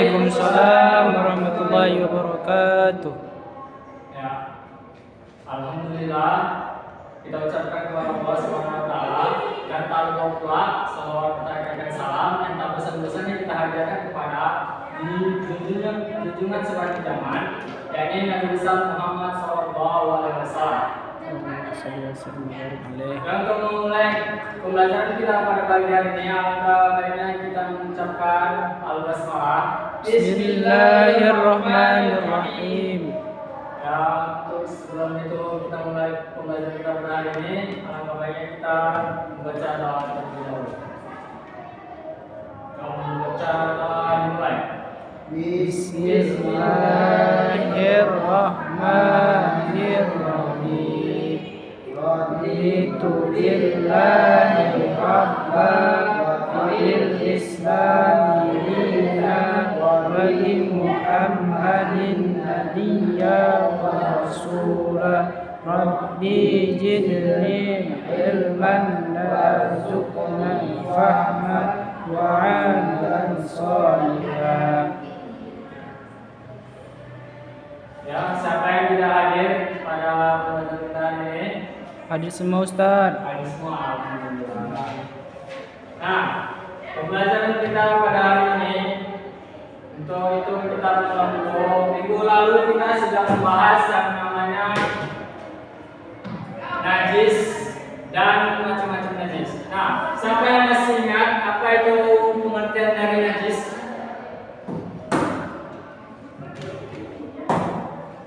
Waalaikumsalam warahmatullahi wabarakatuh. Ya, alhamdulillah kita ucapkan kepada Allah Subhanahu wa taala dan tak lupa pula salawat dan salam yang tak bosan-bosannya kita hadirkan kepada junjungan sebagai zaman, yakni Nabi besar Muhammad sallallahu alaihi wasallam. Dan untuk memulai pembelajaran kita pada pagi hari ini, alangkah baiknya kita mengucapkan al-basmalah. Bismillahirrahmanirrahim. Ya, untuk sebelum itu kita mulai pembelajaran kita pada hari ini, alangkah baiknya kita membaca doa terlebih dahulu. Kalau membaca doa dimulai. Bismillahirrahmanirrahim. Raditu billahi rabban wa bil islami dinan wa bi Muhammadin nabiyya wa rasulah. Rabbi zidni ilman warzuqni fahman wa 'amalan shalihan. Ya, siapa yang tidak hadir pada pembelajaran kita ini? Hadir semua Ustaz. Hadir semua, alhamdulillah. Nah, pembelajaran kita pada hari ini, untuk itu kita menunggu. Minggu lalu kita sudah membahas yang namanya najis dan macam-macam najis. Nah, siapa yang masih ingat apa itu pengertian dari najis?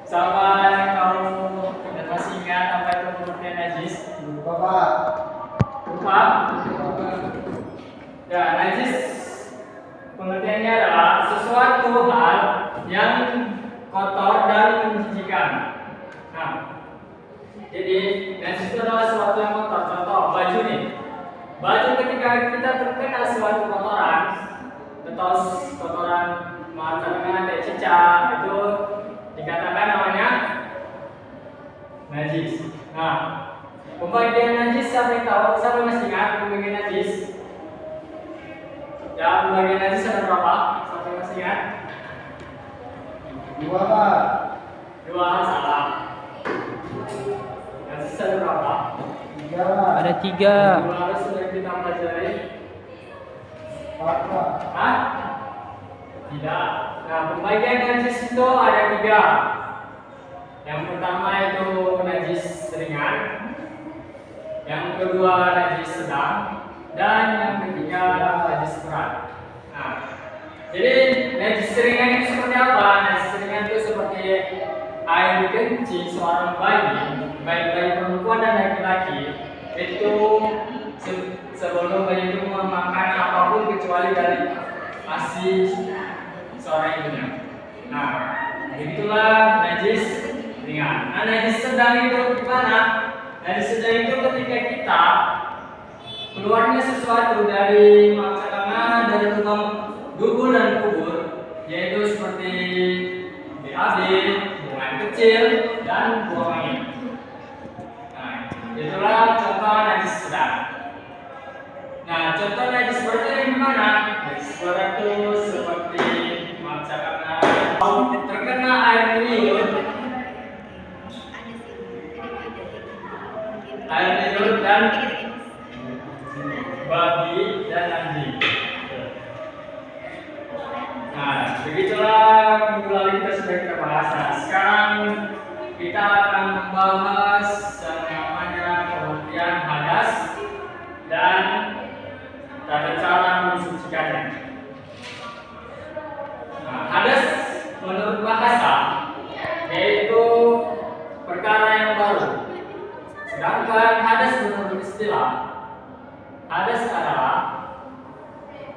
Siapa yang tahu dan masih ingat apa itu pengertian najis? Lupa Pak. Lupa? Ya, najis pengertiannya adalah sesuatu hal yang kotor dan menjijikan. Nah, jadi najis itu adalah sesuatu yang kotor. Contoh baju nih. Baju ketika kita terkena suatu kotoran, kotoran macamnya ada cicak, itu dikatakan namanya najis. Nah, pembagian najis siapa yang tahu? Siapa yang masih ingat pembagian najis? Ya, pembagian najis ada berapa? Siapa yang masih ingat? 2 Pak. 2, salah. Najis ada berapa? 3 Pak. Ada 3. 2 harus sudah kita pelajari. 4 Pak. Hah? Tidak. Nah, pembagian najis itu ada 3. Yang pertama itu najis ringan, yang kedua najis sedang, dan yang ketiga najis berat. Nah, jadi najis ringan itu seperti apa? Najis ringan itu seperti air kencing seorang bayi, baik bayi perempuan dan laki-laki, itu sebelum bayi itu memakan apapun kecuali dari ASI seorang ibunya. Nah, itulah najis ringan. Nah, najis sedang itu gimana? Najis sedang itu ketika kita keluarnya sesuatu dari maksudnya dari lubang dubur dan kubur, yaitu seperti BAB, buang air kecil, dan buang angin. Nah, itulah contoh najis sedang. Nah, contoh najis berat itu gimana? Najis berat itu seperti maksudnya terkena air liur, dan babi dan anjing. Nah, begitulah minggu lalu kita sudah kita bahas. Nah, sekarang kita akan membahas yang namanya pengertian hadas dan tata cara mensucikannya. Nah, hadas menurut bahasa yaitu perkara yang baru. Sedangkan hadas menurut istilah, hadas adalah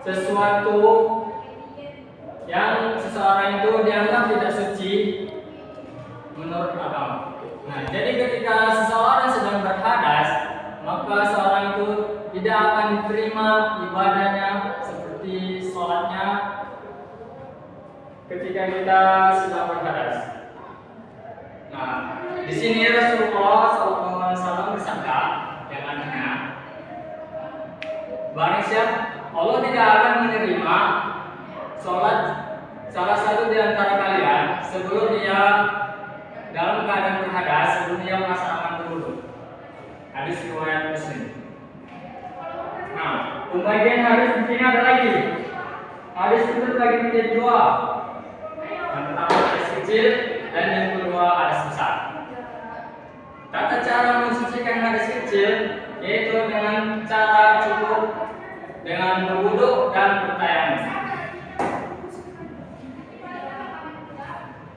sesuatu yang seseorang itu dianggap tidak suci menurut agama. Nah, jadi ketika seseorang sedang berhadas, maka seorang itu tidak akan diterima ibadahnya seperti sholatnya ketika kita sedang berhadas. Nah, di sini Rasulullah SAW bersabda yang artinya, barang siapa Allah tidak akan menerima sholat salah satu di antara kalian sebelum dia dalam keadaan berhadas, sebelum dia melaksanakan berwudu. Hadis riwayat Muslim. Nah, pembagian hadis di sini ada lagi. Hadis itu terbagi menjadi dua. Yang pertama hadis kecil dan yang kedua hadis besar. Tata cara mensucikan hadis kecil yaitu dengan cara cukup dengan berwudu dan bertayamum.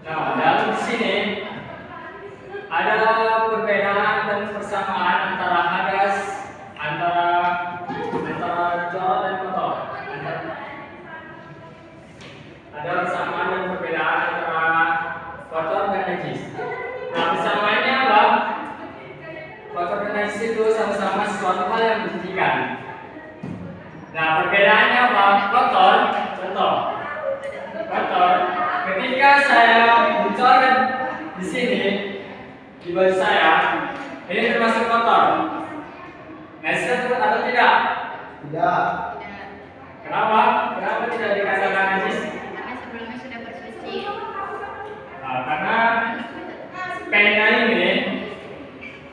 Nah, dalam sini ada perbedaan dan persamaan antara hadas, antara jorok dan kotor. Ada persamaan dan perbedaan antara kotor dan najis. Nah, persamaannya apa? Kotor dan najis itu sama-sama sesuatu hal yang mensucikan. Nah, perbedaannya apa? Kotor, contoh. Kotor. Ketika saya mencoret di sini, di baju saya, ini termasuk kotor. Najis atau tidak? Tidak. Kenapa? Kenapa tidak dikatakan najis? Karena sebelumnya sudah bersuci. Nah, karena kainnya ini,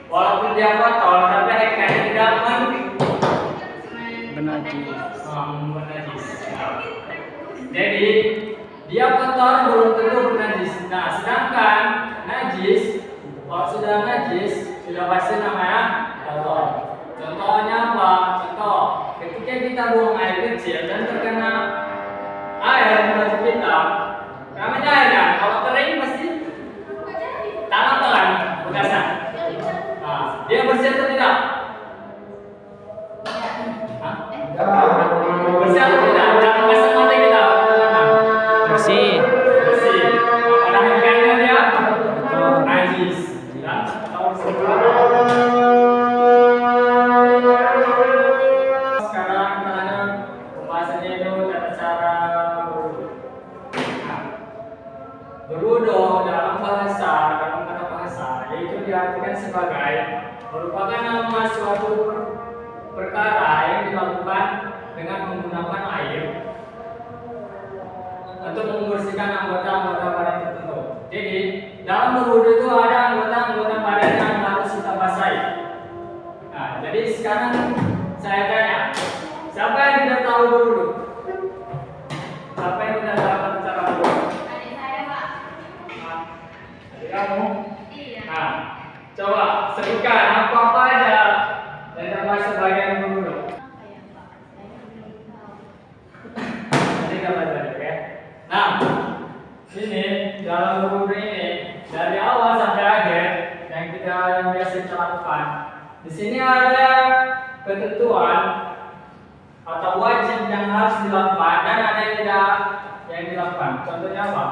walaupun dia kotor, tapi kainnya tidak Benajis. menajis. Nah, jadi dia kotor belum tentu bernajis. Nah, sedangkan najis, kalau sudah najis, sudah pasti namanya kotor. Contohnya apa? Contoh, ketika kita buang air kecil dan terkena air di baju kita, namanya airnya kalau kering pasti tangan bekasnya. Nah, dia bersih atau tidak? Hah? Bersih atau tidak? Jangan pasang mata kita. Bersih. Bersih. Pada hakikatnya dia najis. Dan tahu sekarang kita lanjut pembahasannya itu tata cara berwudu. Nah, berwudu dalam kata bahasa yaitu diartikan sebagai merupakan nama suatu perkara yang dilakukan dengan menggunakan air untuk membersihkan anggota-anggota badan tertentu. Jadi dalam berwudu itu ada anggota-anggota badan yang harus kita basahi. Nah, jadi sekarang saya tanya, siapa yang tidak tahu berwudu? Siapa yang tidak tahu cara berwudu? Adik saya, Pak. Nah, adik kamu? Iya. Nah, coba sebutkan apa aja yang termasuk bagian berwudu. Apa ya, Pak? Saya belum tahu. Nanti kita belajar ya. Nah, ini dalam berwudu ini dari awal sampai akhir yang biasa kita lakukan. Di sini ada ketentuan atau wajib yang harus dilakukan dan ada yang tidak yang dilakukan. Contohnya apa?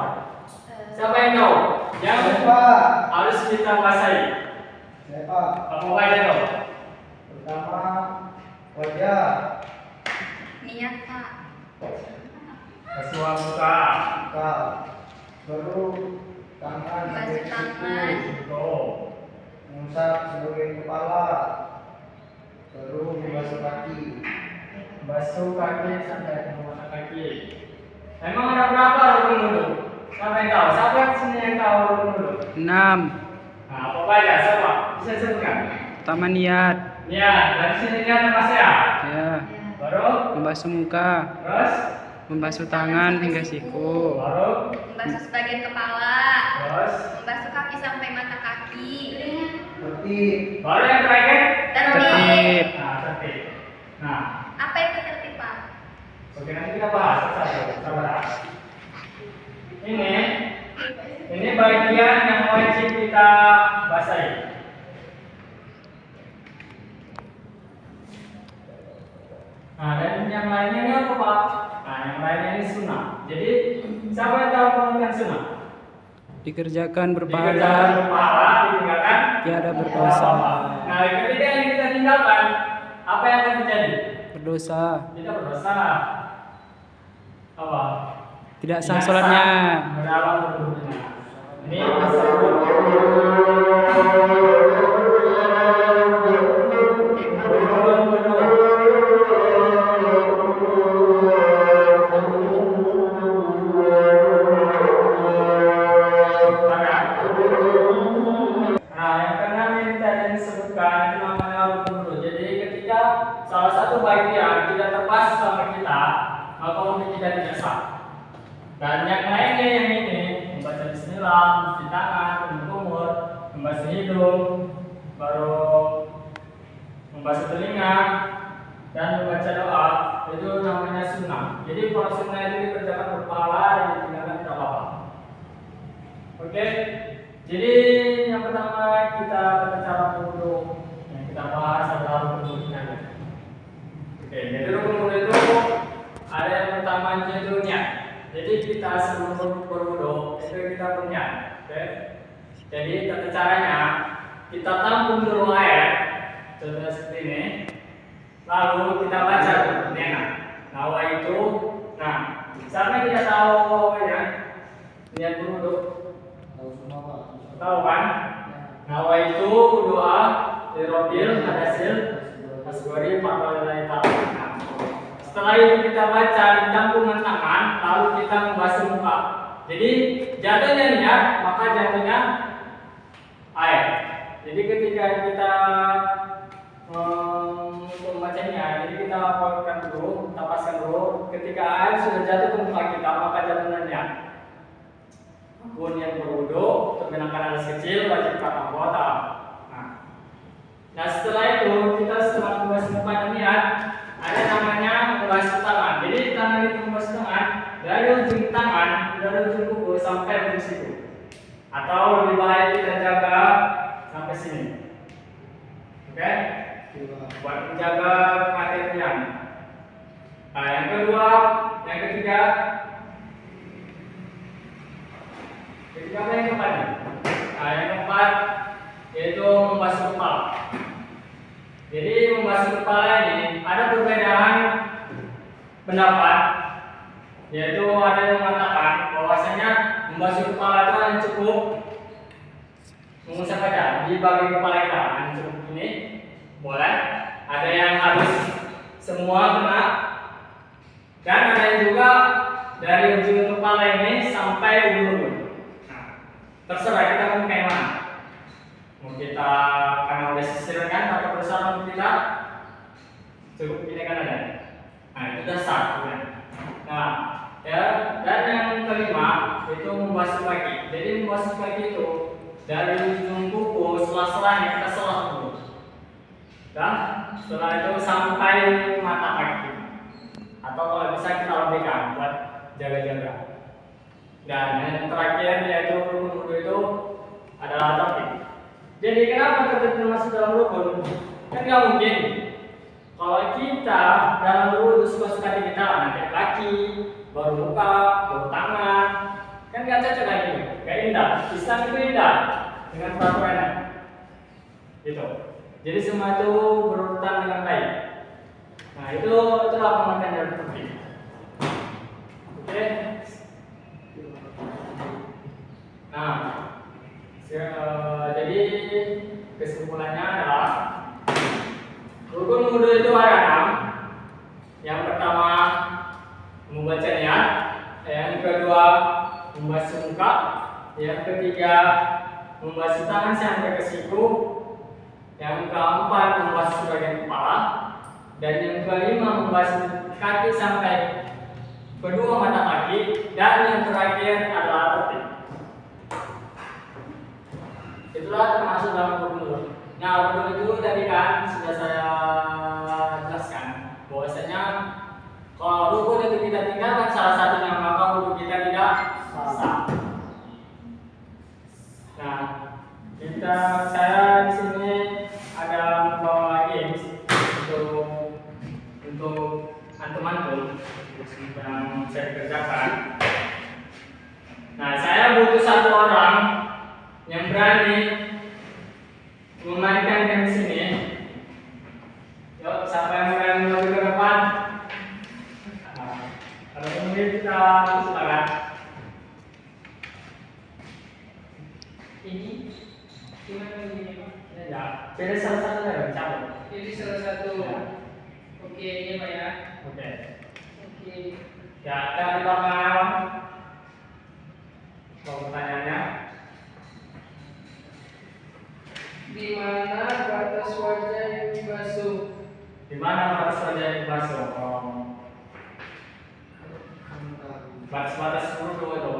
Siapa yang tahu? Yang Siapa? harus kita basahi. Siapa? Apa aja tahu? Pertama, wajah. Niat, Pak. Kesuap muka. Muka. Baru tangan Basuh tangan. Tuh. mengusap sebagai kepala. Baru membasuh kaki. Basuh kaki sampai ke mata kaki. Emang ada berapa rukun wudu? Siapa yang tahu? Siapa yang sini yang tahu rukun wudu? 6. Nah, apa aja? Siapa? Bisa sebutkan. Pertama niat. Niat. Dari sini niat apa ya? Ya. Baru. Membasuh muka. Terus. Membasuh tangan hingga siku. Baru. Membasuh sebagian kepala. Terus. Membasuh kaki sampai mata kaki. Tertib. Baru yang terakhir. Tertib. Nah, tertib. Nah, Apa itu tertib, Pak? oke nanti kita bahas satu-satu. Sabar. Ini bagian yang wajib kita basahi. Nah, dan yang lainnya ini apa, Pak? Nah, yang lainnya ini sunnah. Jadi, siapa yang tahu pengertian sunnah? Dikerjakan Dikerjakan berpahala. berpahala, ditinggalkan Tiada berdosa. Nah, ketika yang kita tinggalkan, apa yang akan terjadi? Berdosa. Kita berdosa. Apa? Tidak sah sholatnya. Berdalam berwudunya. Ini masalah. pas sama kita, maka wudhu kita tidak sah. Dan yang lainnya yang ini, membaca bismillah, mencuci tangan, berkumur, membasuh hidung, baru membasuh telinga, dan membaca doa, itu namanya sunnah. Jadi kalau sunnah itu dikerjakan berpahala dan ditinggalkan tidak apa-apa. Oke, jadi yang pertama kita cara wudhu yang kita bahas adalah rukun wudhu. Oke, jadi rukun wudhu itu ada yang pertama itu niat. Jadi kita sebelum berwudhu itu kita berniat. Oke, jadi tata caranya kita tampung dulu air, contohnya seperti ini. Lalu kita baca niat. Nawa itu, nah, karena kita tahu ya niat berwudhu. Tahu semua Pak. Tahu kan? Nawa itu doa Rabbil hadasil asgori fatwalillahi ta'ala. Nah, setelah itu kita baca di tampungan tangan, lalu kita membasuh muka. Jadi jatuhnya niat, maka jatuhnya air. Jadi ketika kita membacanya, jadi kita laporkan dulu, tapaskan dulu. Ketika air sudah jatuh ke muka kita, maka jatuhnya niat. Pun yang berwudu terkenakan alas kecil wajib kata anggota. Nah setelah itu kita setelah membasuh muka dan niat ada namanya membasuh tangan. Jadi tangan itu membasuh tangan dari ujung tangan dari ujung kuku sampai ujung siku. Atau lebih baik kita jaga sampai sini. Oke? Buat menjaga kehati-hatian. Nah yang kedua, yang ketiga. Ketiga yang keempat nih. Nah, yang keempat yaitu membasuh kepala. Jadi membasuh kepala ini ada perbedaan pendapat, yaitu ada yang mengatakan bahwasanya membasuh kepala itu hanya cukup mengusap saja di bagian kepala kita, hanya cukup ini boleh. Ada yang harus semua kena, dan ada yang juga dari ujung kepala ini sampai ujung. Terserah kita mau kayak mana. Mau kita karena udah sisir kan atau bersama kita cukup ini kan ada. Nah itu dasar kan. Nah ya dan yang kelima itu membasuh kaki. Jadi membasuh kaki itu dari ujung kuku sela-selanya kita selah dulu. Dan setelah itu sampai mata kaki. Atau kalau bisa kita lebihkan buat jaga-jaga. Dan yang terakhir yaitu rukun wudhu itu adalah tertib. Jadi kenapa tertib termasuk dalam rukun? Kan nggak mungkin kalau kita dalam wudhu suka-suka kita angkat kaki, baru muka, baru tangan, kan nggak cocok lagi, nggak indah. Islam itu indah dengan peraturannya, gitu. Jadi semua itu berurutan dengan baik. Nah itulah pengertian dari tertib. Oke. Nah, jadi kesimpulannya adalah rukun wudhu itu ada 6. Yang pertama membaca niat, yang kedua membasuh muka, yang ketiga membasuh tangan sampai ke siku, yang keempat membasuh bagian kepala, dan yang kelima membasuh kaki sampai kedua mata kaki, dan yang terakhir adalah tertib. Itulah termasuk dalam rukun wudhu. Nah rukun itu tadi kan sudah saya jelaskan bahwasanya kalau rukun itu kita tinggalkan salah satunya maka wudhu kita tidak sah. Nah saya di sini ada membawa games untuk antum-antum yang saya kerjakan. Nah saya butuh satu orang yang berani memainkan game sini. Yuk, siapa yang berani maju ke depan? Nah, kalau kemudian kita silakan. Ini gimana ini? Ya, pilih salah satu dari cabut. Ini salah satu. Ya. Oke, ini Pak ya. Oke. Oke. Ya, dari belakang. Pertanyaannya. Di mana batas wajah yang dibasuh? Di mana batas wajah yang dibasuh? batas-batas wudhu itu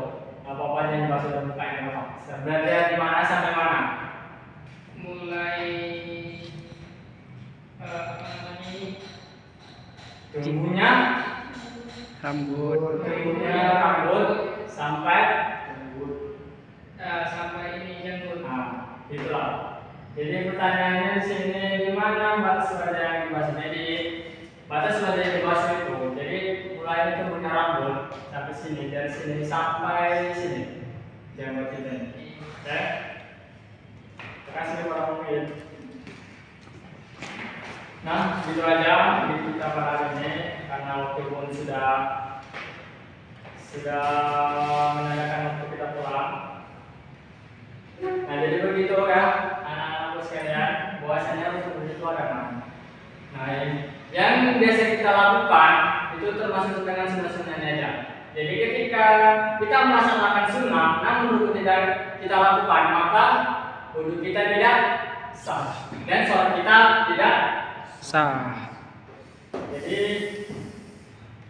apa-apa yang dimaksud dengan kain apa? Sebenarnya di mana sampai mana? Mulai apa namanya ini? Tumbuhnya Rambut. rambut sampai Sampai ini jenggot. nah, itulah. Jadi pertanyaannya di sini di mana batas wajah yang dibahas? Jadi batas wajah yang dibahas itu, jadi mulai tumbuhnya rambut sampai sini, dari sini sampai sini, jenggot kita ini. Oke? Terima kasih para pemimpin. Nah, itu aja video kita pada hari ini karena waktu pun sudah menandakan waktu kita pulang. Nah, jadi begitu ya, anak-anakku sekalian, bahwasanya untuk itu agama. Nah, yang biasa kita lakukan itu termasuk dengan sunnah-sunnahnya aja. Jadi ketika kita melaksanakan sunnah, namun wudhu tidak kita lakukan, maka wudhu kita tidak sah dan sholat kita tidak Sah. jadi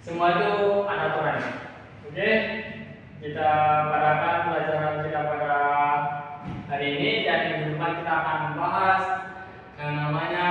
semua itu ada aturannya. Oke, kita padakan pelajaran kita pada hari ini dan minggu depan kita akan membahas yang namanya